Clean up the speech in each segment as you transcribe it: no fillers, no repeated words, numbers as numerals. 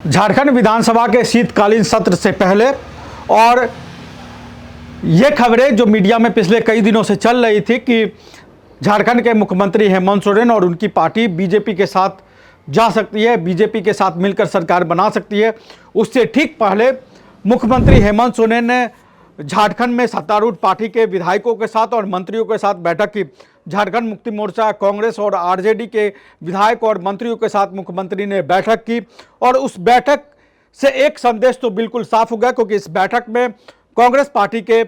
झारखंड विधानसभा के शीतकालीन सत्र से पहले और ये खबरें जो मीडिया में पिछले कई दिनों से चल रही थी कि झारखंड के मुख्यमंत्री हेमंत सोरेन और उनकी पार्टी बीजेपी के साथ जा सकती है, बीजेपी के साथ मिलकर सरकार बना सकती है। उससे ठीक पहले मुख्यमंत्री हेमंत सोरेन ने झारखंड में सत्तारूढ़ पार्टी के विधायकों के साथ और मंत्रियों के साथ बैठक की। झारखंड मुक्ति मोर्चा, कांग्रेस और आरजेडी के विधायक और मंत्रियों के साथ मुख्यमंत्री ने बैठक की और उस बैठक से एक संदेश तो बिल्कुल साफ हो गया, क्योंकि इस बैठक में कांग्रेस पार्टी के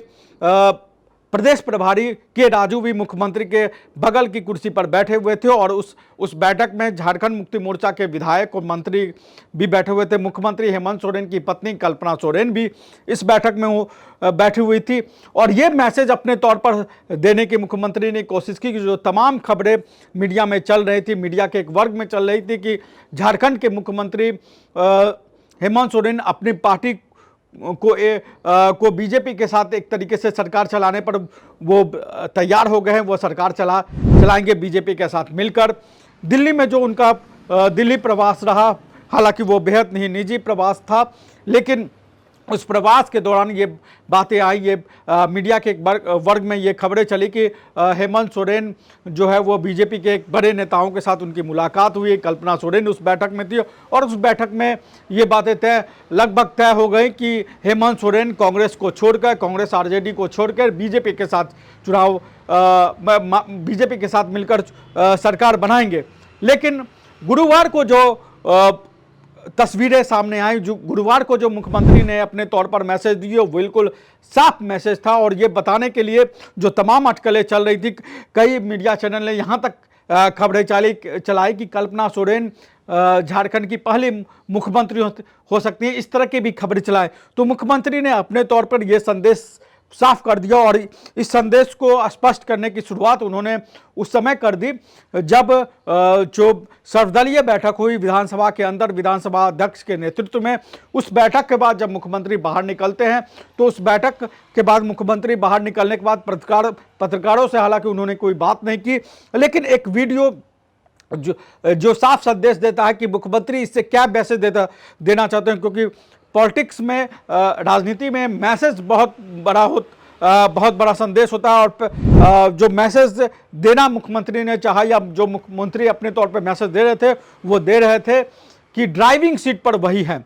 प्रदेश प्रभारी के राजू भी मुख्यमंत्री के बगल की कुर्सी पर बैठे हुए थे और उस बैठक में झारखंड मुक्ति मोर्चा के विधायक और मंत्री भी बैठे हुए थे। मुख्यमंत्री हेमंत सोरेन की पत्नी कल्पना सोरेन भी इस बैठक में बैठी हुई थी और ये मैसेज अपने तौर पर देने की मुख्यमंत्री ने कोशिश की कि जो तमाम खबरें मीडिया में चल रही थी, मीडिया के एक वर्ग में चल रही थी कि झारखंड के मुख्यमंत्री हेमंत सोरेन अपनी पार्टी को बीजेपी के साथ एक तरीके से सरकार चलाने पर वो तैयार हो गए हैं। वो सरकार चलाएंगे बीजेपी के साथ मिलकर। दिल्ली में जो उनका दिल्ली प्रवास रहा, हालांकि वो बेहद ही निजी प्रवास था, लेकिन उस प्रवास के दौरान ये बातें आई, ये मीडिया के एक वर्ग में ये खबरें चली कि हेमंत सोरेन जो है वो बीजेपी के एक बड़े नेताओं के साथ उनकी मुलाकात हुई। कल्पना सोरेन उस बैठक में थी और उस बैठक में ये बातें लगभग तय हो गई कि हेमंत सोरेन कांग्रेस को छोड़कर, कांग्रेस आरजेडी को छोड़कर बीजेपी के साथ बीजेपी के साथ मिलकर सरकार बनाएंगे। लेकिन गुरुवार को जो तस्वीरें सामने आई, जो गुरुवार को जो मुख्यमंत्री ने अपने तौर पर मैसेज दिए, वो बिल्कुल साफ मैसेज था और ये बताने के लिए जो तमाम अटकलें चल रही थी, कई मीडिया चैनल ने यहाँ तक खबरें चलाई कि कल्पना सोरेन झारखंड की पहली मुख्यमंत्री हो सकती है। इस तरह की भी खबरें चलाए तो मुख्यमंत्री ने अपने तौर पर यह संदेश साफ कर दिया और इस संदेश को स्पष्ट करने की शुरुआत उन्होंने उस समय कर दी जब जो सर्वदलीय बैठक हुई विधानसभा के अंदर, विधानसभा अध्यक्ष के नेतृत्व में। उस बैठक के बाद जब मुख्यमंत्री बाहर निकलते हैं तो उस बैठक के बाद मुख्यमंत्री बाहर निकलने के बाद पत्रकारों से हालांकि उन्होंने कोई बात नहीं की, लेकिन एक वीडियो जो साफ संदेश देता है कि मुख्यमंत्री इससे क्या मैसेज देना चाहते हैं, क्योंकि पॉलिटिक्स में, राजनीति में मैसेज बहुत बड़ा संदेश होता है और जो मैसेज देना मुख्यमंत्री ने चाहा या जो मुख्यमंत्री अपने तौर पर मैसेज दे रहे थे वो दे रहे थे कि ड्राइविंग सीट पर वही है।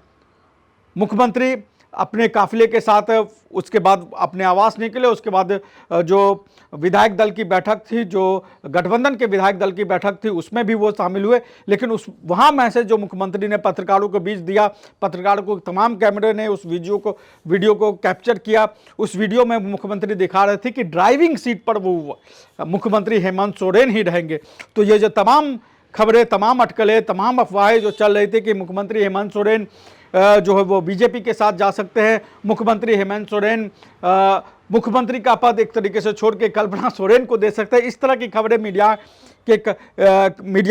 मुख्यमंत्री अपने काफिले के साथ उसके बाद अपने आवास निकले। उसके बाद जो विधायक दल की बैठक थी, जो गठबंधन के विधायक दल की बैठक थी, उसमें भी वो शामिल हुए। लेकिन वहाँ मैसेज जो मुख्यमंत्री ने पत्रकारों के बीच दिया, पत्रकारों को तमाम कैमरे ने उस वीडियो को कैप्चर किया। उस वीडियो में मुख्यमंत्री दिखा रहे थे कि ड्राइविंग सीट पर वो मुख्यमंत्री हेमंत सोरेन ही रहेंगे। तो ये जो तमाम खबरें, तमाम अटकलें, तमाम अफवाहें जो चल रही थी कि मुख्यमंत्री हेमंत सोरेन जो है वो बीजेपी के साथ जा सकते हैं, मुख्यमंत्री हेमंत सोरेन मुख्यमंत्री का पद एक तरीके से छोड़ के कल्पना सोरेन को दे सकते हैं, इस तरह की खबरें मीडिया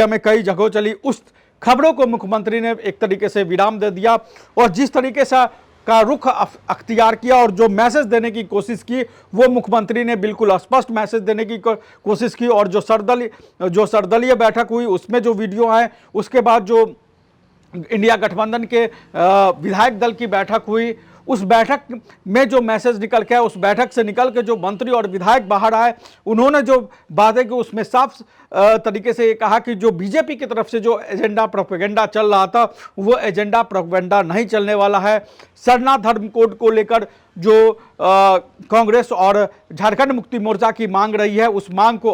में कई जगहों चली। उस खबरों को मुख्यमंत्री ने एक तरीके से विराम दे दिया और जिस तरीके से का रुख अख्तियार किया और जो मैसेज देने की कोशिश की वो मुख्यमंत्री ने बिल्कुल स्पष्ट मैसेज देने की कोशिश की। और जो सर्वदलीय बैठक हुई उसमें जो वीडियो आए, उसके बाद जो इंडिया गठबंधन के विधायक दल की बैठक हुई, उस बैठक में जो मैसेज निकल के आया, उस बैठक से निकल के जो मंत्री और विधायक बाहर आए, उन्होंने जो बातें की उसमें साफ तरीके से ये कहा कि जो बीजेपी की तरफ से जो एजेंडा प्रोपेगेंडा चल रहा था वो एजेंडा प्रोपेगेंडा नहीं चलने वाला है। सरना धर्म कोड को लेकर जो कांग्रेस और झारखंड मुक्ति मोर्चा की मांग रही है, उस मांग को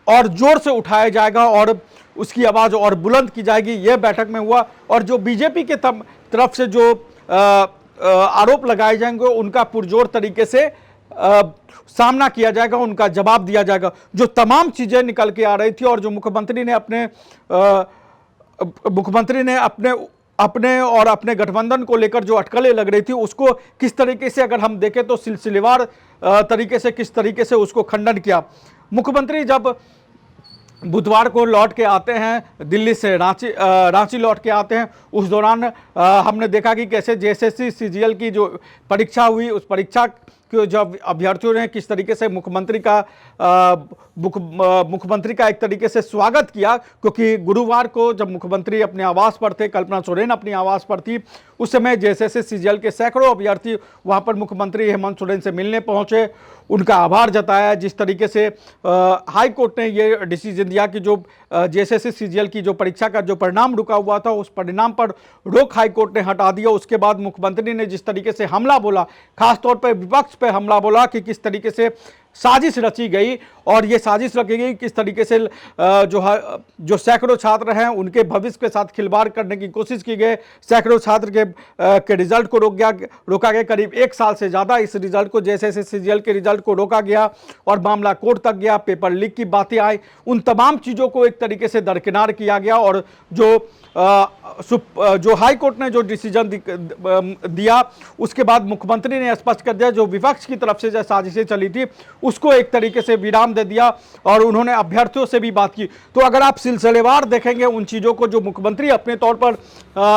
और जोर से उठाया जाएगा और उसकी आवाज़ और बुलंद की जाएगी। यह बैठक में हुआ और जो बीजेपी के तरफ से जो आरोप लगाए जाएंगे उनका पुरजोर तरीके से सामना किया जाएगा, उनका जवाब दिया जाएगा। जो तमाम चीज़ें निकल के आ रही थी और जो मुख्यमंत्री ने अपने और अपने गठबंधन को लेकर जो अटकलें लग रही थी उसको किस तरीके से, अगर हम देखें तो सिलसिलेवार तरीके से किस तरीके से उसको खंडन किया। मुख्यमंत्री जब बुधवार को लौट के आते हैं, दिल्ली से रांची लौट के आते हैं, उस दौरान हमने देखा कि कैसे जेएसएससी सीजीएल की जो परीक्षा हुई उस परीक्षा कि जब अभ्यर्थियों ने किस तरीके से मुख्यमंत्री का एक तरीके से स्वागत किया, क्योंकि गुरुवार को जब मुख्यमंत्री अपने आवास पर थे, कल्पना सोरेन अपनी आवास पर थी, उस समय जेएसएस सीजीएल के सैकड़ों अभ्यर्थी वहां पर मुख्यमंत्री हेमंत सोरेन से मिलने पहुंचे, उनका आभार जताया। जिस तरीके से हाई कोर्ट ने ये डिसीजन दिया कि जो जेएसएस सीजीएल की जो परीक्षा का जो परिणाम रुका हुआ था, उस परिणाम पर रोक हाई कोर्ट ने हटा दिया। उसके बाद मुख्यमंत्री ने जिस तरीके से हमला बोला, खासतौर पर विपक्ष पर हमला बोला कि किस तरीके से साजिश रची गई, और ये साजिश रची गई किस तरीके से जो सैकड़ों छात्र हैं उनके भविष्य के साथ खिलवाड़ करने की कोशिश की गई। सैकड़ों छात्र के रिजल्ट को रोका गया, करीब 1 साल से ज़्यादा इस रिजल्ट को, जैसे सीजीएल के रिजल्ट को रोका गया और मामला कोर्ट तक गया, पेपर लीक की बातें आई, उन तमाम चीज़ों को एक तरीके से दरकिनार किया गया। और जो हाई कोर्ट ने जो डिसीजन दिया, उसके बाद मुख्यमंत्री ने स्पष्ट कर दिया जो विपक्ष की तरफ से जो साजिशें चली थी उसको एक तरीके से विराम दे दिया, और उन्होंने अभ्यर्थियों से भी बात की। तो अगर आप सिलसिलेवार देखेंगे उन चीज़ों को जो मुख्यमंत्री अपने तौर पर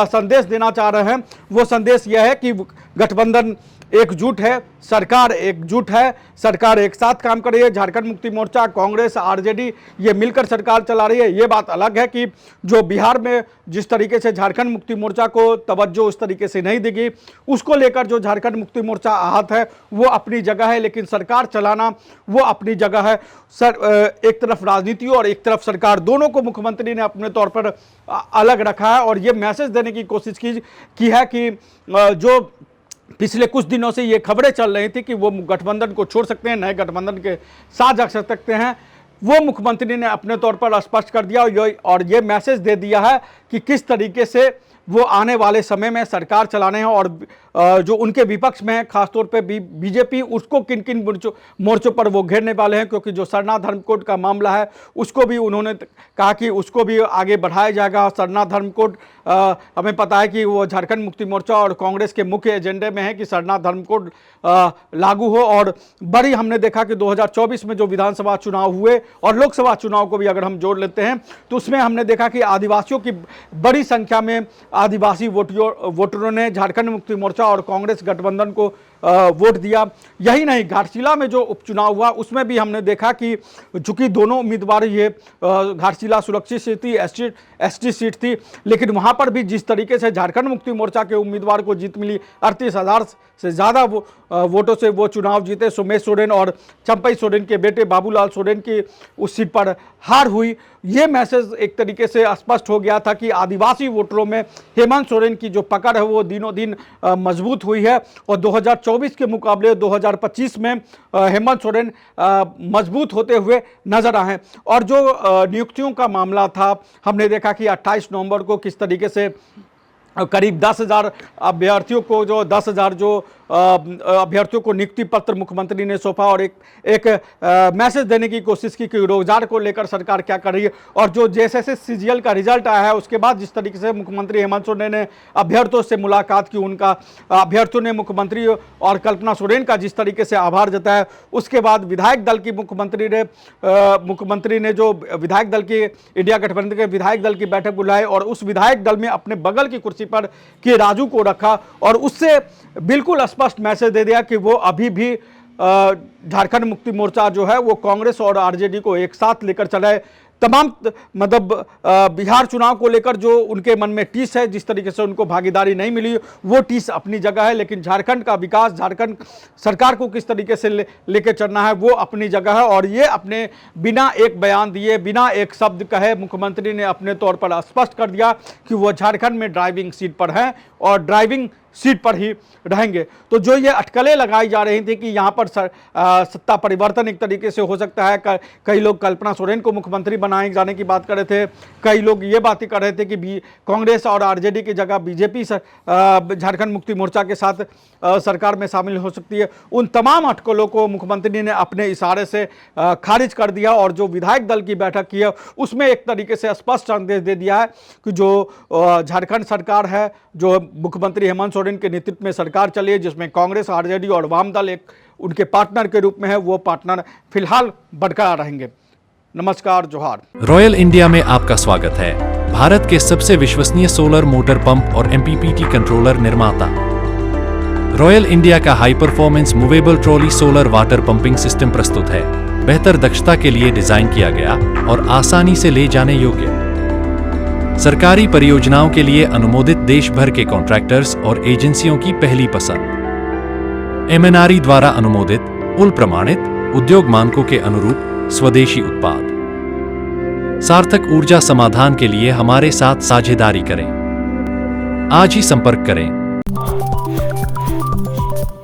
संदेश देना चाह रहे हैं, वो संदेश यह है कि गठबंधन एकजुट है, सरकार एकजुट है, सरकार एक साथ काम कर रही है। झारखंड मुक्ति मोर्चा, कांग्रेस, आरजेडी ये मिलकर सरकार चला रही है। ये बात अलग है कि जो बिहार में जिस तरीके से झारखंड मुक्ति मोर्चा को तवज्जो उस तरीके से नहीं दिगी, उसको लेकर जो झारखंड मुक्ति मोर्चा आहत है वो अपनी जगह है, लेकिन सरकार चलाना वो अपनी जगह है। एक तरफ राजनीति और एक तरफ सरकार, दोनों को मुख्यमंत्री ने अपने तौर पर अलग रखा है, और ये मैसेज देने की कोशिश की है कि जो पिछले कुछ दिनों से ये खबरें चल रही थी कि वो गठबंधन को छोड़ सकते हैं, नए गठबंधन के साथ जा सकते हैं, वो मुख्यमंत्री ने अपने तौर पर स्पष्ट कर दिया और ये मैसेज दे दिया है कि किस तरीके से वो आने वाले समय में सरकार चलाने हैं, और जो उनके विपक्ष में है खासतौर पे बीजेपी, उसको किन किन मोर्चों पर वो घेरने वाले हैं। क्योंकि जो सरना धर्म कोड का मामला है उसको भी उन्होंने कहा कि उसको भी आगे बढ़ाया जाएगा। सरना धर्म कोड हमें पता है कि वो झारखंड मुक्ति मोर्चा और कांग्रेस के मुख्य एजेंडे में है कि सरना धर्म कोड लागू हो। और बड़ी हमने देखा कि 2024 में जो विधानसभा चुनाव हुए और लोकसभा चुनाव को भी अगर हम जोड़ लेते हैं तो उसमें हमने देखा कि आदिवासियों की बड़ी संख्या में आदिवासी वोटरों ने झारखंड मुक्ति मोर्चा और कांग्रेस गठबंधन को वोट दिया। यही नहीं, घाटशिला में जो उपचुनाव हुआ उसमें भी हमने देखा कि चूंकि दोनों उम्मीदवार, ये घाटशिला सुरक्षित सीट थी, एसटी सीट थी, लेकिन वहां पर भी जिस तरीके से झारखंड मुक्ति मोर्चा के उम्मीदवार को जीत मिली, 38,000 से ज़्यादा वोटों से वो चुनाव जीते। सोमेश सोरेन और चंपई सोरेन के बेटे बाबूलाल सोरेन की उस सीट पर हार हुई। ये मैसेज एक तरीके से स्पष्ट हो गया था कि आदिवासी वोटरों में हेमंत सोरेन की जो पकड़ है वो दिनों दिन मजबूत हुई है, और 2024 के मुकाबले 2025 में हेमंत सोरेन मजबूत होते हुए नजर आए। और जो नियुक्तियों का मामला था, हमने देखा कि 28 नवंबर को किस तरीके से करीब 10,000 अभ्यर्थियों को अभ्यर्थियों को नियुक्ति पत्र मुख्यमंत्री ने सौंपा, और एक मैसेज देने की कोशिश की कि रोजगार को लेकर सरकार क्या कर रही है। और जो जेएसएस सीजीएल का रिजल्ट आया है उसके बाद जिस तरीके से मुख्यमंत्री हेमंत सोरेन ने अभ्यर्थियों से मुलाकात की, उनका अभ्यर्थियों ने मुख्यमंत्री और कल्पना सोरेन का जिस तरीके से आभार जताया, उसके बाद विधायक दल की मुख्यमंत्री ने जो विधायक दल की इंडिया गठबंधन के विधायक दल की बैठक बुलाई, और उस विधायक दल में अपने बगल की कुर्सी पर के राजू को रखा, और उससे बिल्कुल स्पष्ट मैसेज दे दिया कि वो अभी भी झारखंड मुक्ति मोर्चा जो है वो कांग्रेस और आरजेडी को एक साथ लेकर चला है। तमाम मतलब बिहार चुनाव को लेकर जो उनके मन में टीस है, जिस तरीके से उनको भागीदारी नहीं मिली, वो टीस अपनी जगह है, लेकिन झारखंड का विकास, झारखंड सरकार को किस तरीके से लेकर चलना है वो अपनी जगह है। और ये अपने बिना एक बयान दिए, बिना एक शब्द कहे, मुख्यमंत्री ने अपने तौर पर स्पष्ट कर दिया कि वो झारखंड में ड्राइविंग सीट पर हैं और ड्राइविंग सीट पर ही रहेंगे। तो जो ये अटकलें लगाई जा रही थी कि यहाँ पर सत्ता परिवर्तन एक तरीके से हो सकता है, कई लोग कल्पना सोरेन को मुख्यमंत्री बनाए जाने की बात कर रहे थे, कई लोग ये बातें कर रहे थे कि कांग्रेस और आरजेडी की जगह बीजेपी झारखंड मुक्ति मोर्चा के साथ सरकार में शामिल हो सकती है। उन तमाम अटकलों को मुख्यमंत्री ने अपने इशारे से खारिज कर दिया, और जो विधायक दल की बैठक की है उसमें एक तरीके से स्पष्ट संदेश दे दिया है कि जो झारखंड सरकार है, जो मुख्यमंत्री हेमंत सोरेन के नेतृत्व में सरकार चली है, जिसमें कांग्रेस, आरजेडी और वाम दल एक उनके पार्टनर के रूप में है, वो पार्टनर फिलहाल बरकरार रहेंगे। नमस्कार, जोहार। रॉयल इंडिया में आपका स्वागत है। भारत के सबसे विश्वसनीय सोलर मोटर पंप और एमपीपीटी कंट्रोलर निर्माता रॉयल इंडिया का high performance movable trolley solar water pumping system प्रस्तुत है। बेहतर दक्षता के लिए डिजाइन किया गया और आसानी से ले जाने योग्य। सरकारी परियोजनाओं के लिए अनुमोदित देश भर के कॉन्ट्रैक्टर्स और एजेंसियों की पहली पसंद। MNRE द्वारा अनुमोदित, उल प्रमाणित, उद्योग मानकों के अनुरूप स्वदेशी उत्पाद। सार्थक ऊर्जा समाधान के लिए हमारे साथ साझेदारी करें। आज ही संपर्क करें।